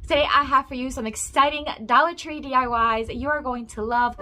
Today I have for you some exciting Dollar Tree DIYs you are going to love.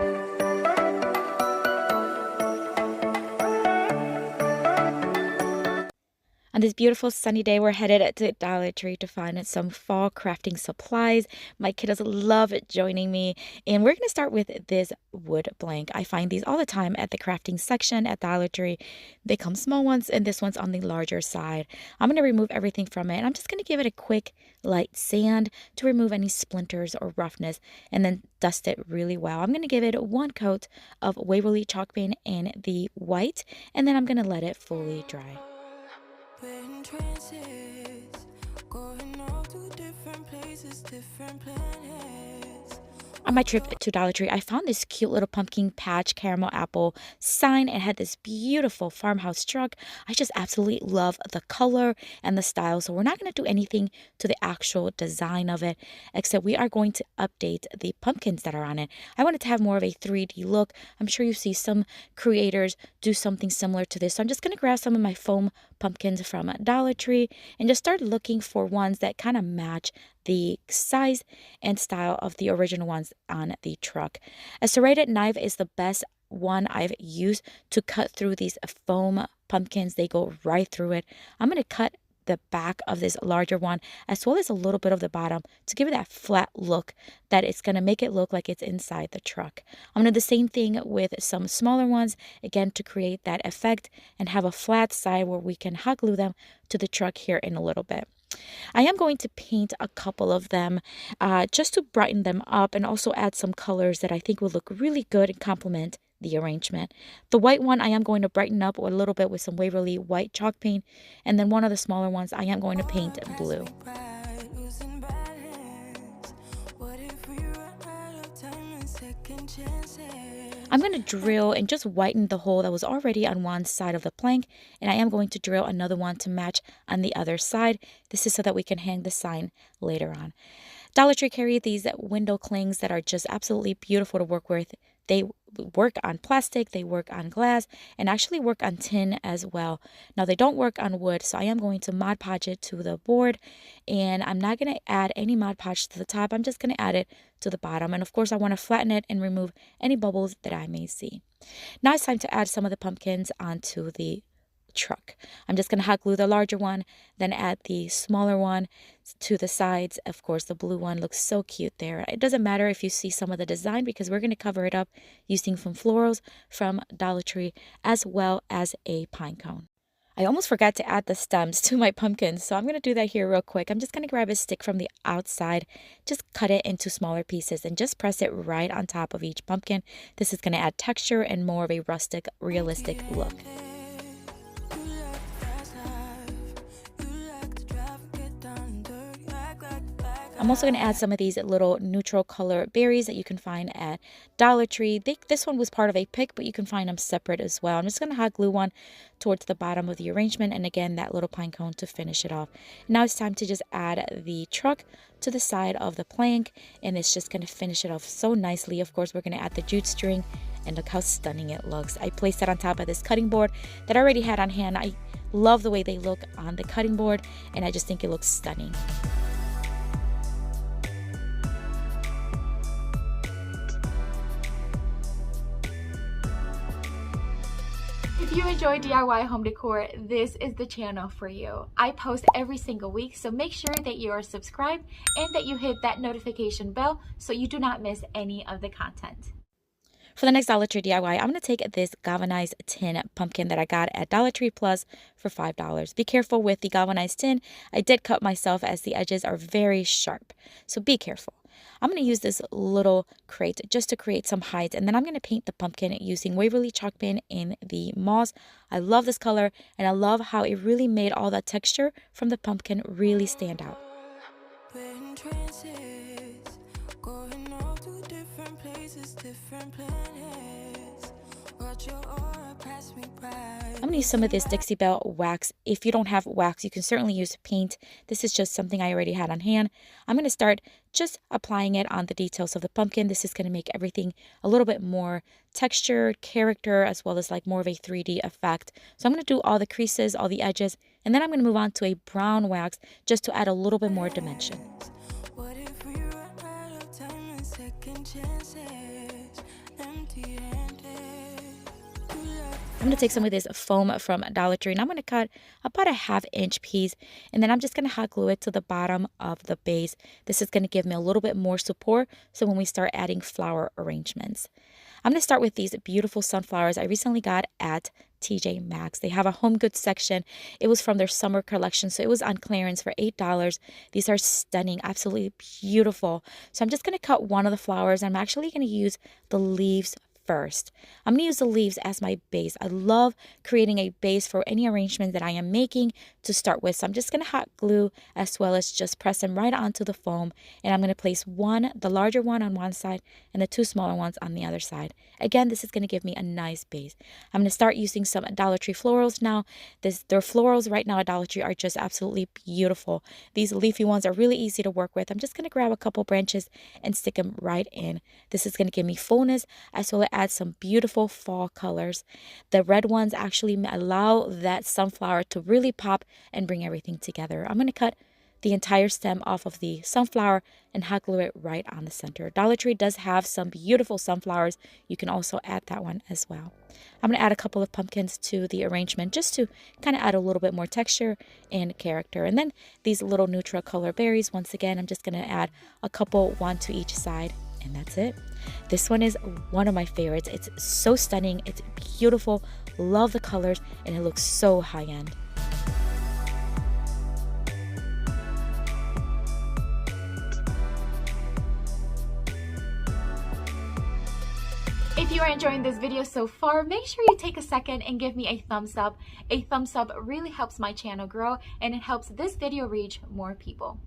On this beautiful sunny day, we're headed to Dollar Tree to find some fall crafting supplies. My kiddos love joining me, and we're going to start with this wood blank. I find these all the time at the crafting section at Dollar Tree. They come small ones, and this one's on the larger side. I'm going to remove everything from it, and I'm just going to give it a quick light sand to remove any splinters or roughness, and then dust it really well. I'm going to give it one coat of Waverly chalk paint in the white, and then I'm going to let it fully dry. Going off to different places, different planets. On my trip to Dollar Tree, I found this cute little pumpkin patch caramel apple sign. It had this beautiful farmhouse truck. I just absolutely love the color and the style. So we're not going to do anything to the actual design of it, except we are going to update the pumpkins that are on it. I wanted to have more of a 3D look. I'm sure you see some creators do something similar to this. So I'm just going to grab some of my foam pumpkins from Dollar Tree and just start looking for ones that kind of match the size and style of the original ones on the truck. A serrated knife is the best one I've used to cut through these foam pumpkins. They go right through it. I'm going to cut the back of this larger one as well as a little bit of the bottom to give it that flat look that it's going to make it look like it's inside the truck. I'm going to do the same thing with some smaller ones, again, to create that effect and have a flat side where we can hot glue them to the truck here in a little bit. I am going to paint a couple of them just to brighten them up and also add some colors that I think will look really good and complement the arrangement. The white one I am going to brighten up a little bit with some Waverly white chalk paint, and then one of the smaller ones I am going to paint blue. I'm going to drill and just whiten the hole that was already on one side of the plank, and I am going to drill another one to match on the other side. This is so that we can hang the sign later on. Dollar Tree carry these window clings that are just absolutely beautiful to work with. They work on plastic, they work on glass, and actually work on tin as well. Now, they don't work on wood, so I am going to Mod Podge it to the board, and I'm not going to add any Mod Podge to the top. I'm just going to add it to the bottom, and of course, I want to flatten it and remove any bubbles that I may see. Now it's time to add some of the pumpkins onto the truck. I'm just going to hot glue the larger one, then add the smaller one to the sides. Of course, the blue one looks so cute there. It doesn't matter if you see some of the design because we're going to cover it up using some florals from Dollar Tree as well as a pine cone. I almost forgot to add the stems to my pumpkins, so I'm going to do that here real quick. I'm just going to grab a stick from the outside, just cut it into smaller pieces and just press it right on top of each pumpkin. This is going to add texture and more of a rustic, realistic look. I'm also going to add some of these little neutral color berries that you can find at Dollar Tree. This one was part of a pick, but you can find them separate as well. I'm just going to hot glue one towards the bottom of the arrangement, and again, that little pine cone to finish it off. Now it's time to just add the truck to the side of the plank, and it's just going to finish it off so nicely. Of course, we're going to add the jute string, and look how stunning it looks. I placed that on top of this cutting board that I already had on hand. I love the way they look on the cutting board, and I just think it looks stunning. If you enjoy DIY home decor, this is the channel for you. I post every single week, so make sure that you are subscribed and that you hit that notification bell so you do not miss any of the content. For the next Dollar Tree DIY, I'm going to take this galvanized tin pumpkin that I got at Dollar Tree Plus for $5. Be careful with the galvanized tin. I did cut myself as the edges are very sharp, so be careful. I'm going to use this little crate just to create some height, and then I'm going to paint the pumpkin using Waverly chalk paint in the moss. I love this color, and I love how it really made all that texture from the pumpkin really stand out. I'm going to use some of this Dixie Belle wax. If you don't have wax, you can certainly use paint. This is just something I already had on hand. I'm going to start just applying it on the details of the pumpkin. This is going to make everything a little bit more textured, character, as well as like more of a 3D effect. So I'm going to do all the creases, all the edges, and then I'm going to move on to a brown wax just to add a little bit more dimension. What if I'm going to take some of this foam from Dollar Tree and I'm going to cut about a 1/2 inch piece, and then I'm just going to hot glue it to the bottom of the base. This is going to give me a little bit more support so when we start adding flower arrangements. I'm going to start with these beautiful sunflowers I recently got at TJ Maxx. They have a home goods section. It was from their summer collection, so it was on clearance for $8. These are stunning, absolutely beautiful. So I'm just going to cut one of the flowers. I'm actually going to use the leaves first. I'm going to use the leaves as my base. I love creating a base for any arrangement that I am making to start with. So I'm just going to hot glue as well as just press them right onto the foam. And I'm going to place the larger one on one side and the two smaller ones on the other side. Again, this is going to give me a nice base. I'm going to start using some Dollar Tree florals now. Their florals right now at Dollar Tree are just absolutely beautiful. These leafy ones are really easy to work with. I'm just going to grab a couple branches and stick them right in. This is going to give me fullness as well as add some beautiful fall colors. The red ones actually allow that sunflower to really pop and bring everything together. I'm going to cut the entire stem off of the sunflower and hot glue it right on the center. Dollar Tree does have some beautiful sunflowers. You can also add that one as well. I'm going to add a couple of pumpkins to the arrangement just to kind of add a little bit more texture and character. And then these little neutral color berries, once again, I'm just going to add a couple, one to each side. And that's it. This one is one of my favorites. It's so stunning. It's beautiful. Love the colors, and it looks so high end. If you are enjoying this video so far, make sure you take a second and give me a thumbs up. A thumbs up really helps my channel grow, and it helps this video reach more people.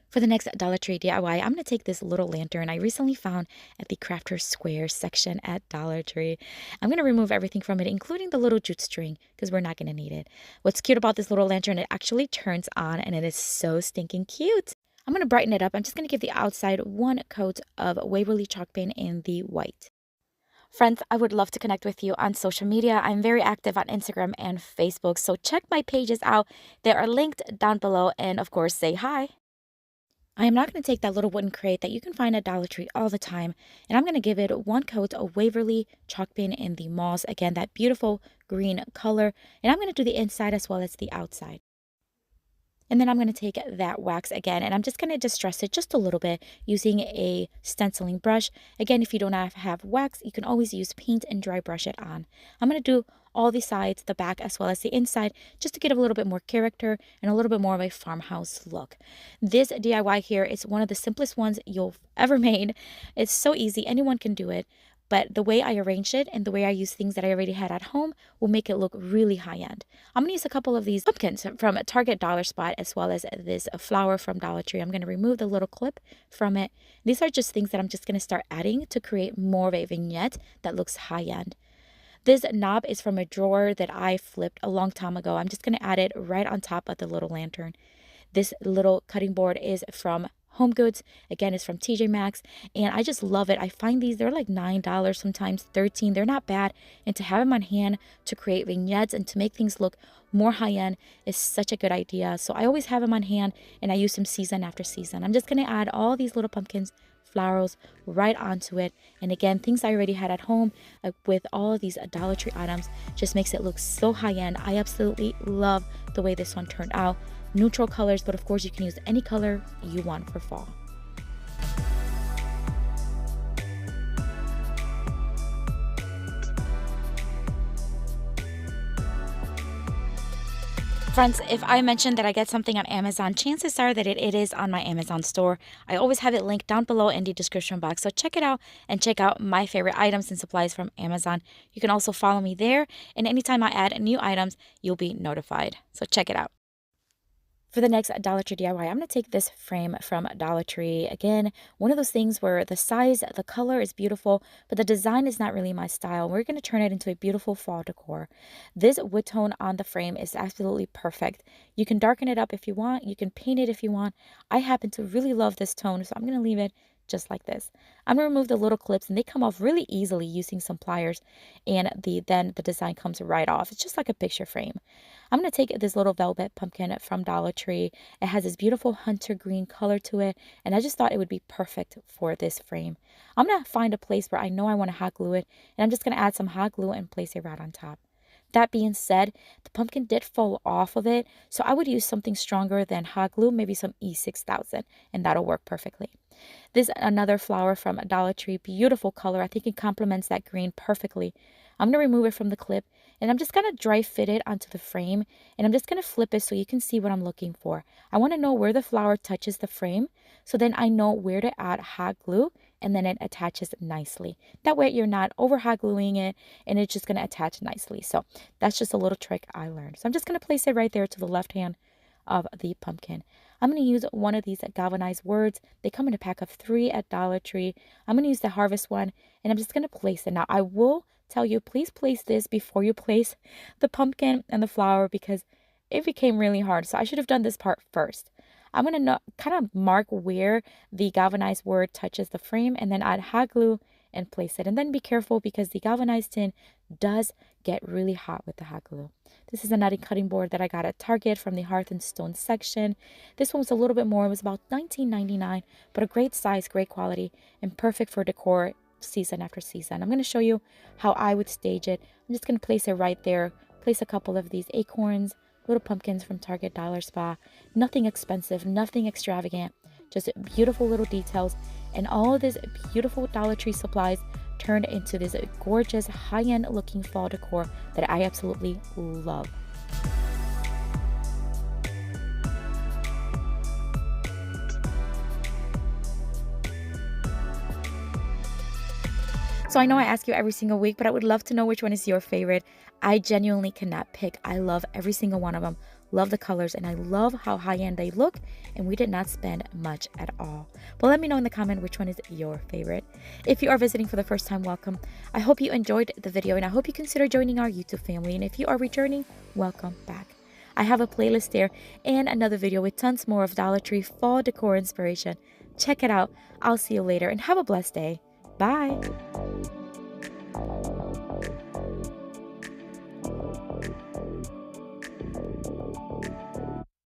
For the next Dollar Tree DIY, I'm going to take this little lantern I recently found at the Crafter Square section at Dollar Tree. I'm going to remove everything from it, including the little jute string, because we're not going to need it. What's cute about this little lantern, it actually turns on, and it is so stinking cute. I'm going to brighten it up. I'm just going to give the outside one coat of Waverly chalk paint in the white. Friends, I would love to connect with you on social media. I'm very active on Instagram and Facebook, so check my pages out. They are linked down below, and of course, say hi. I am not going to take that little wooden crate that you can find at Dollar Tree all the time, and I'm going to give it one coat of Waverly chalk paint in the moss. Again, that beautiful green color, and I'm going to do the inside as well as the outside. And then I'm going to take that wax again, and I'm just going to distress it just a little bit using a stenciling brush. Again, if you don't have wax, you can always use paint and dry brush it on. I'm going to do all the sides, the back as well as the inside, just to get a little bit more character and a little bit more of a farmhouse look. This DIY here is one of the simplest ones you'll ever made. It's so easy, anyone can do it. But the way I arranged it and the way I use things that I already had at home will make it look really high end. I'm going to use a couple of these pumpkins from Target Dollar Spot as well as this flower from Dollar Tree. I'm going to remove the little clip from it. These are just things that I'm just going to start adding to create more of a vignette that looks high end. This knob is from a drawer that I flipped a long time ago. I'm just going to add it right on top of the little lantern. This little cutting board is from Home Goods. Again, it's from TJ Maxx, and I just love it. I find these, they're like $9, sometimes $13. They're not bad, and to have them on hand to create vignettes and to make things look more high-end is such a good idea. So I always have them on hand, and I use them season after season. I'm just going to add all these little pumpkins, flowers right onto it, and again, things I already had at home with all of these Dollar Tree items just makes it look so high-end. I absolutely love the way this one turned out. Neutral colors, but of course you can use any color you want for fall. Friends, if I mention that I get something on Amazon, chances are that it is on my Amazon store. I always have it linked down below in the description box, so check it out and check out my favorite items and supplies from Amazon. You can also follow me there, and anytime I add new items, you'll be notified. So check it out. For the next Dollar Tree DIY, I'm going to take this frame from Dollar Tree. Again, one of those things where the size, the color is beautiful, but the design is not really my style. We're going to turn it into a beautiful fall decor. This wood tone on the frame is absolutely perfect. You can darken it up if you want. You can paint it if you want. I happen to really love this tone, so I'm going to leave it just like this. I'm going to remove the little clips, and they come off really easily using some pliers, and then the design comes right off. It's just like a picture frame. I'm going to take this little velvet pumpkin from Dollar Tree. It has this beautiful hunter green color to it, and I just thought it would be perfect for this frame. I'm going to find a place where I know I want to hot glue it, and I'm just going to add some hot glue and place it right on top. That being said, the pumpkin did fall off of it, so I would use something stronger than hot glue, maybe some E6000, and that'll work perfectly. This is another flower from Dollar Tree, beautiful color. I think it complements that green perfectly. I'm going to remove it from the clip, and I'm just going to dry fit it onto the frame, and I'm just going to flip it so you can see what I'm looking for. I want to know where the flower touches the frame, so then I know where to add hot glue, and then it attaches nicely. That way you're not over hot gluing it, and it's just going to attach nicely. So that's just a little trick I learned. So I'm just going to place it right there to the left hand of the pumpkin. I'm going to use one of these galvanized words. They come in a pack of 3 at Dollar Tree. I'm going to use the harvest one, and I'm just going to place it. Now I will tell you, please place this before you place the pumpkin and the flower, because it became really hard. So I should have done this part first. I'm going to kind of mark where the galvanized word touches the frame, and then add hot glue and place it. And then be careful, because the galvanized tin does get really hot with the hot glue. This is a knotty cutting board that I got at Target from the Hearth and Stone section. This one was a little bit more. It was about $19.99, but a great size, great quality, and perfect for decor season after season. I'm going to show you how I would stage it. I'm just going to place it right there. Place a couple of these acorns, little pumpkins from Target Dollar Spa. Nothing expensive, nothing extravagant, just beautiful little details. And all of this beautiful Dollar Tree supplies turned into this gorgeous high-end looking fall decor that I absolutely love. So I know I ask you every single week, but I would love to know which one is your favorite. I genuinely cannot pick. I love every single one of them. Love the colors, and I love how high-end they look, and we did not spend much at all. But let me know in the comment which one is your favorite. If you are visiting for the first time, welcome. I hope you enjoyed the video, and I hope you consider joining our YouTube family. And if you are returning, welcome back. I have a playlist there and another video with tons more of Dollar Tree fall decor inspiration. Check it out. I'll see you later, and have a blessed day. Bye.